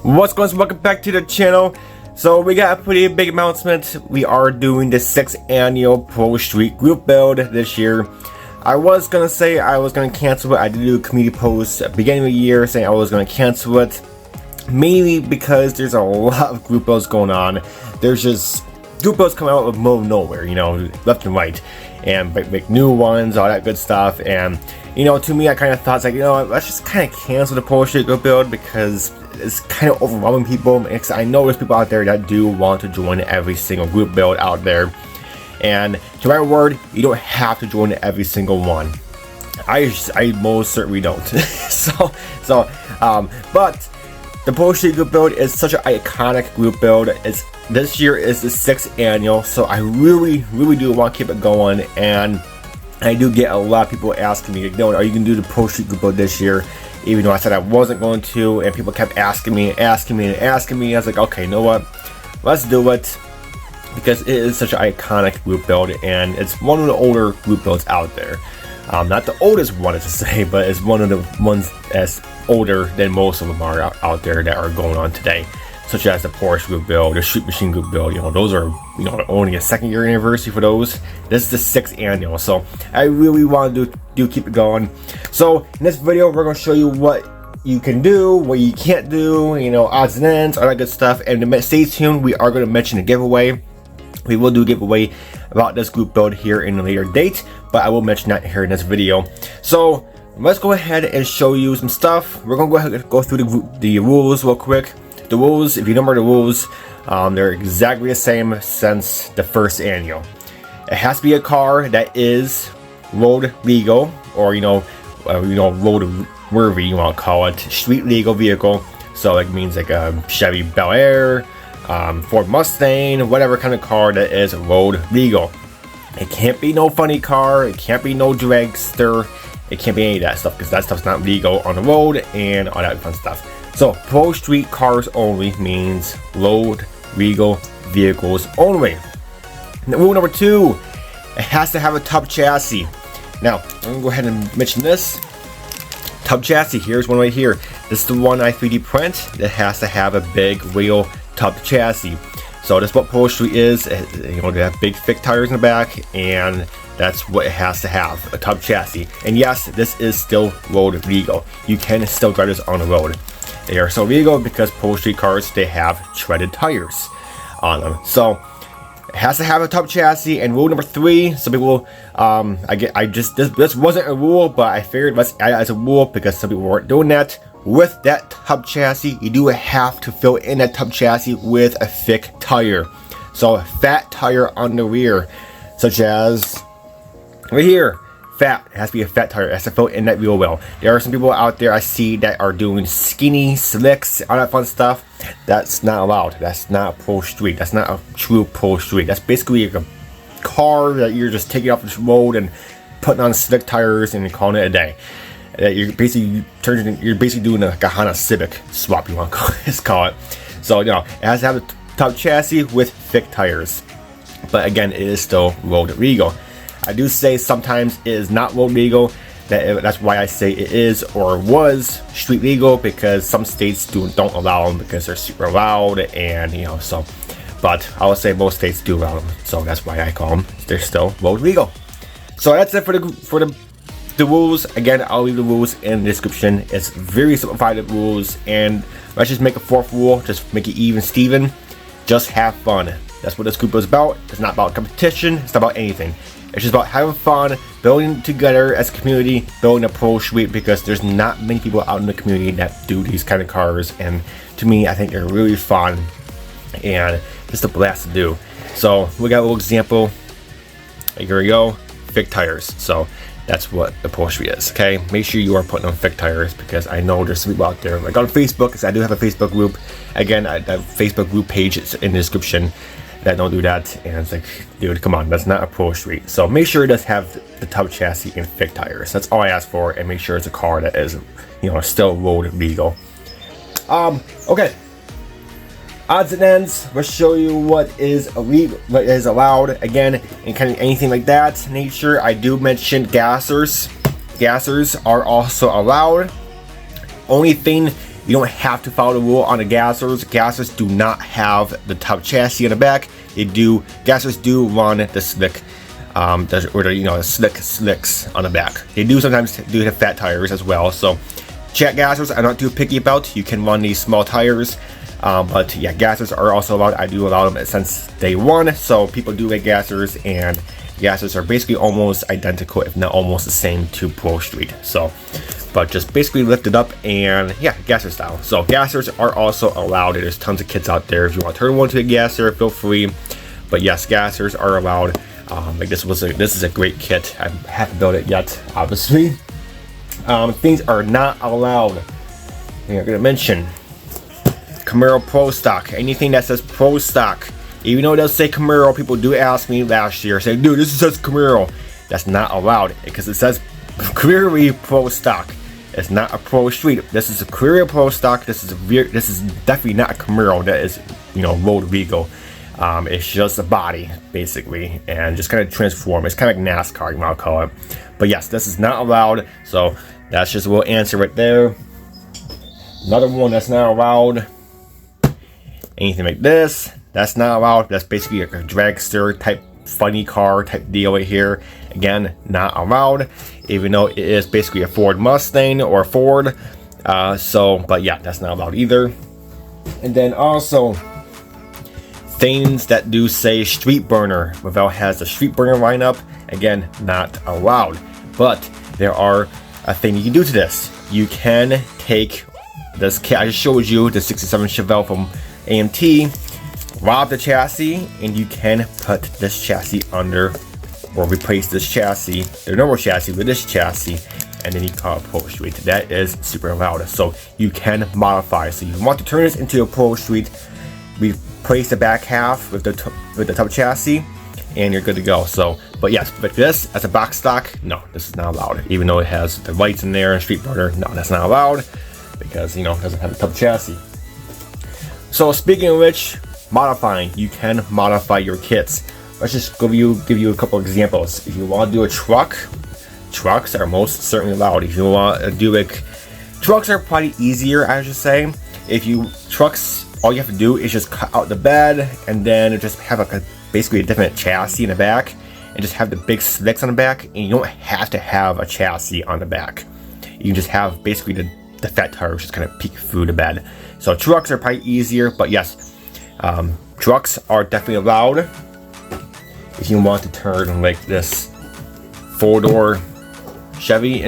What's going on? Welcome back to the channel. So we got a pretty big announcement. We are doing the 6th annual Pro Street group build this year. I was gonna say I was gonna cancel it. I did do a community post at the beginning of the year saying I was gonna cancel it, mainly because there's a lot of group builds going on. There's just group builds coming out of middle of nowhere, you know, left and right, and make new ones, all that good stuff. And you know, to me, I kind of thought, like, you know, let's just kind of cancel the Pro Street group build because it's kind of overwhelming people. I know there's people out there that do want to join every single group build out there, and to my word, you don't have to join every single one. I most certainly don't. But the Pro Street group build is such an iconic group build. This year is the 6th annual, so I really do want to keep it going. And I do get a lot of people asking me, are you gonna do the Pro Street group build this year? Even though I said I wasn't going to, and people kept asking me. I was like, okay, you know what? Let's do it, because it is such an iconic group build, and it's one of the older group builds out there. Not the oldest one, to say, but it's one of the ones that's older than most of them are out there that are going on today, such as the Porsche group build, the Street Machine group build. You know, those are, you know, only a 2nd year anniversary for those. This is the 6th annual, so I really want to do keep it going. So in this video, we're going to show you what you can do, what you can't do, you know, odds and ends, all that good stuff. And stay tuned, we are going to mention a giveaway. We will do a giveaway about this group build here in a later date, but I will mention that here in this video. So let's go ahead and show you some stuff. We're going to go ahead and go through the rules real quick. The rules, if you remember the rules, they're exactly the same since the 1st annual. It has to be a car that is road legal, or road worthy, you want to call it, street legal vehicle. So it means like a Chevy Bel Air, Ford Mustang, whatever kind of car that is road legal. It can't be no funny car. It can't be no dragster. It can't be any of that stuff, because that stuff's not legal on the road and all that fun stuff. So Pro Street cars only means road legal vehicles only. Rule number 2, it has to have a tub chassis. Now I'm gonna go ahead and mention this tub chassis. Here's one right here. This is the one I 3D print. It has to have a big real tub chassis. So that's what Pro Street is. You know, they have big thick tires in the back, and that's what it has to have, a tub chassis. And yes, this is still road legal. You can still drive this on the road. They are so legal because Pro Street cars, they have treaded tires on them. So it has to have a tub chassis. And rule number 3, some people, this wasn't a rule, but I figured let's add it as a rule because some people weren't doing that. With that tub chassis, you do have to fill in that tub chassis with a thick tire. So a fat tire on the rear, such as right here. Fat, it has to be a fat tire. It has to fill in that wheel well. There are some people out there I see that are doing skinny slicks, all that fun stuff. That's not allowed. That's not Pro Street. That's not a true Pro Street. That's basically like a car that you're just taking off the road and putting on slick tires and calling it a day. You're basically doing like a Honda Civic swap, you want to call it. So you know, it has to have a top chassis with thick tires. But again, it is still road legal. I do say sometimes it is not road legal. That's why I say it is or was street legal, because some states don't allow them because they're super loud, and you know, so. But I would say most states do allow them, so that's why I call them. They're still road legal. So that's it for the rules. Again, I'll leave the rules in the description. It's very simplified rules, and let's just make a 4th rule. Just make it even Steven. Just have fun. That's what this group is about. It's not about competition. It's not about anything. It's just about having fun, building together as a community, building a Pro Street, because there's not many people out in the community that do these kind of cars, and to me, I think they're really fun and just a blast to do. So we got a little example. Here we go, thick tires. So that's what the Pro Street is. Okay, make sure you are putting on thick tires, because I know there's some people out there, like on Facebook, because I do have a Facebook group. Again, that Facebook group page is in the description, that don't do that. And it's like, dude, come on, that's not a Pro Street. So make sure it does have the tub chassis and thick tires. That's all I ask for, and make sure it's a car that is, you know, still road legal. Okay, odds and ends. Let's show you what is illegal, what is allowed. Again, and kind of anything like that nature. I do mention gassers. Gassers are also allowed. Only thing You don't have to follow the rule on the gassers. Gassers do not have the top chassis in the back. Gassers do run the slick, the slicks on the back. They do sometimes do have fat tires as well. So chat gassers, I'm not too picky about. You can run these small tires. But yeah, gassers are also allowed. I do allow them since day one. So people do like gassers, and gassers are basically almost identical, if not almost the same to Pro Street. So, but just basically lift it up and yeah, gasser style. So gassers are also allowed. There's tons of kits out there. If you want to turn one to a gasser, feel free. But yes, gassers are allowed. Like this is a great kit. I haven't built it yet, obviously. Things are not allowed. I'm gonna mention Camaro Pro Stock. Anything that says Pro Stock. Even though it does say Camaro, people do ask me last year, saying, dude, this says Camaro. That's not allowed because it says clearly Pro Stock. It's not a Pro Street. This is a clear Pro Stock. This is definitely not a Camaro. That is, road legal. It's just a body basically, and just kind of transform. It's kind of like NASCAR, you might call it. But yes, this is not allowed. So that's just a little answer right there. Another one that's not allowed. Anything like this. That's not allowed. That's basically like a dragster type funny car type deal right here. Again, not allowed, even though it is basically a Ford Mustang or a Ford. But yeah, that's not allowed either. And then also things that do say street burner. Revell has the street burner lineup. Again, not allowed. But there are a thing you can do to this. You can take this kit I just showed you, the 67 Chevelle from AMT. Rob the chassis, and you can put this chassis under, or replace this chassis, the normal chassis with this chassis, and then you call it Pro Street. That is super allowed. So you can modify. So you want to turn this into a Pro Street, replace the back half with the top chassis, and you're good to go. So, but yes, but this as a box stock, no, this is not allowed. Even though it has the lights in there and street burner, no, that's not allowed because it doesn't have a top chassis. So speaking of which, modifying, you can modify your kits. Let's just give you a couple examples. If you want to do a truck, trucks are most certainly allowed. If you want to do trucks are probably easier, I should say. Trucks, all you have to do is just cut out the bed and then just have basically a different chassis in the back, and just have the big slicks on the back, and you don't have to have a chassis on the back. You can just have basically the fat tires just kind of peek through the bed. So trucks are probably easier, but yes. Trucks are definitely allowed. If you want to turn like this 4-door Chevy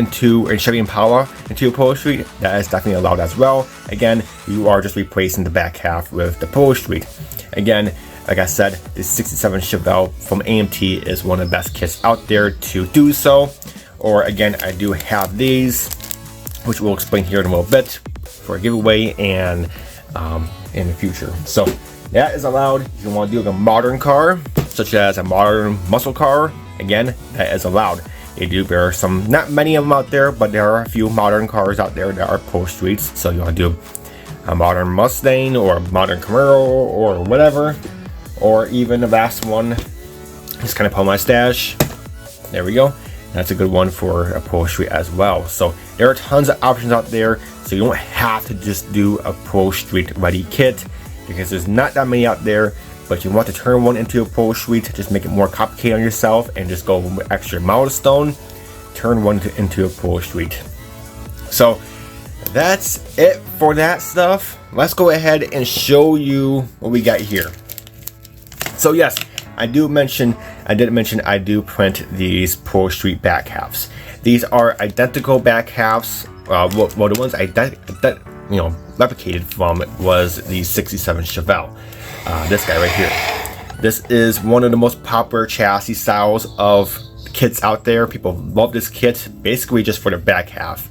Chevy Impala into a Pro Street, that is definitely allowed as well. Again, you are just replacing the back half with the Pro Street. Again, like I said, the 67 Chevelle from AMT is one of the best kits out there to do so. Or again, I do have these, which we'll explain here in a little bit for a giveaway and in the future. So that is allowed. If you want to do like a modern car, such as a modern muscle car, again, that is allowed. There are some, not many of them out there, but there are a few modern cars out there that are Pro Streets. So you want to do a modern Mustang or a modern Camaro or whatever, or even the last one, just kind of pull my stash. There we go. That's a good one for a Pro Street as well. So there are tons of options out there. So you don't have to just do a Pro Street ready kit, because there's not that many out there. But you want to turn one into a Pro Street, just make it more complicated on yourself and just go with extra milestone, turn one into a Pro Street. So that's it for that stuff. Let's go ahead and show you what we got here. So yes, I did mention I do print these Pro Street back halves. These are identical back halves. Well, the ones I replicated from was the 67 Chevelle. This guy right here. This is one of the most popular chassis styles of kits out there. People love this kit basically just for the back half.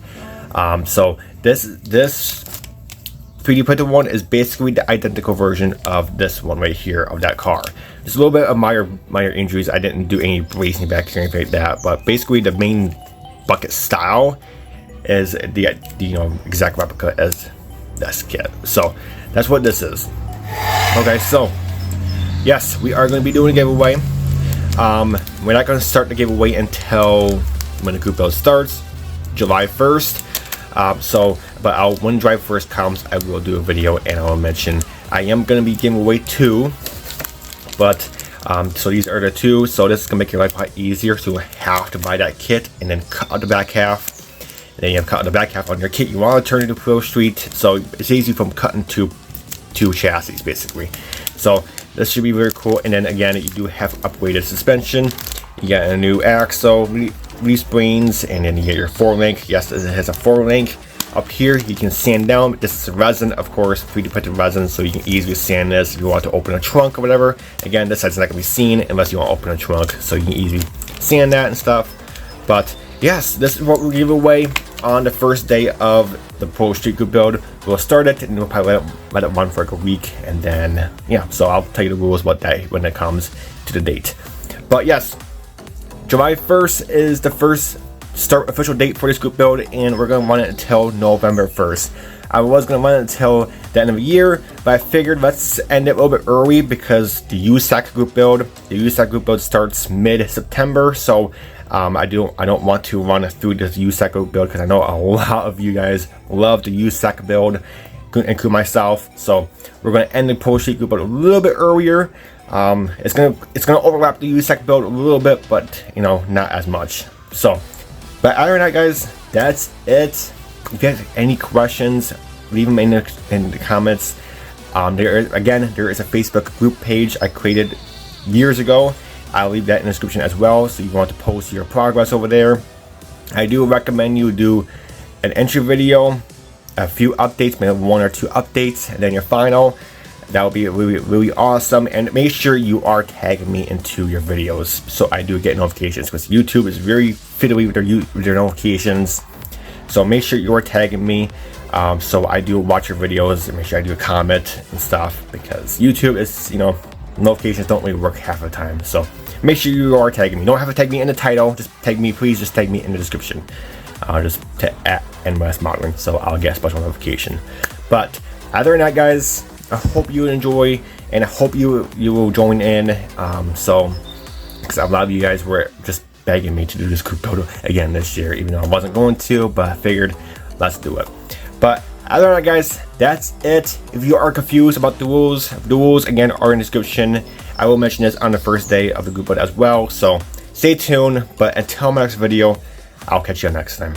So this 3D printed one is basically the identical version of this one right here of that car. There's a little bit of minor injuries. I didn't do any bracing back here or anything like that, but basically the main bucket style is the exact replica as this kit. So that's what this is. Okay, so yes, we are going to be doing a giveaway. We're not going to start the giveaway until when the group build starts, July 1st. But when Drive first comes, I will do a video and I will mention I am going to be giving away 2. But so these are the 2. So this is going to make your life a lot easier. So you have to buy that kit and then cut out the back half. And then you have to cut out the back half on your kit. You want to turn it to Pro Street. So it's easy from cutting to 2 chassis basically. So this should be very cool. And then again, you do have upgraded suspension. You got a new axle, release springs, and then you get your 4-link. Yes, it has a 4-link. Up here, you can sand down. This is resin, of course, 3D printed resin, so you can easily sand this if you want to open a trunk or whatever. Again, this side's not going to be seen unless you want to open a trunk, so you can easily sand that and stuff. But yes, this is what we'll give away on the first day of the Pro Street Group build. We'll start it and we'll probably let it run for like a week, and then yeah, so I'll tell you the rules about that when it comes to the date. But yes, July 1st is the first official date for this group build, and we're going to run it until November 1st. I was going to run it until the end of the year, but I figured let's end it a little bit early because the USAC group build starts mid-September. So I don't want to run through this USAC group build because I know a lot of you guys love the USAC build, including myself. So we're going to end the Pro Street group build a little bit earlier. It's gonna overlap the USAC build a little bit, but you know, not as much. So, but other than that, guys, that's it. If you have any questions, leave them in the comments. There is a Facebook group page I created years ago. I'll leave that in the description as well, so you want to post your progress over there. I do recommend you do an entry video, a few updates, maybe 1 or 2 updates, and then your final. That would be really, really awesome. And make sure you are tagging me into your videos so I do get notifications, because YouTube is very fiddly with their notifications. So make sure you are tagging me so I do watch your videos, and make sure I do a comment and stuff, because YouTube is, you know, notifications don't really work half the time. So make sure you are tagging me. You don't have to tag me in the title, just tag me, please just tag me in the description. Just at N.Y.S Modeling, so I'll get a special notification. But other than that, guys, I hope you enjoy, and I hope you will join in. Because a lot of you guys were just begging me to do this group build again this year, even though I wasn't going to, but I figured let's do it. But other than that, guys, that's it. If you are confused about the rules again are in the description. I will mention this on the first day of the group build as well. So stay tuned. But until my next video, I'll catch you next time.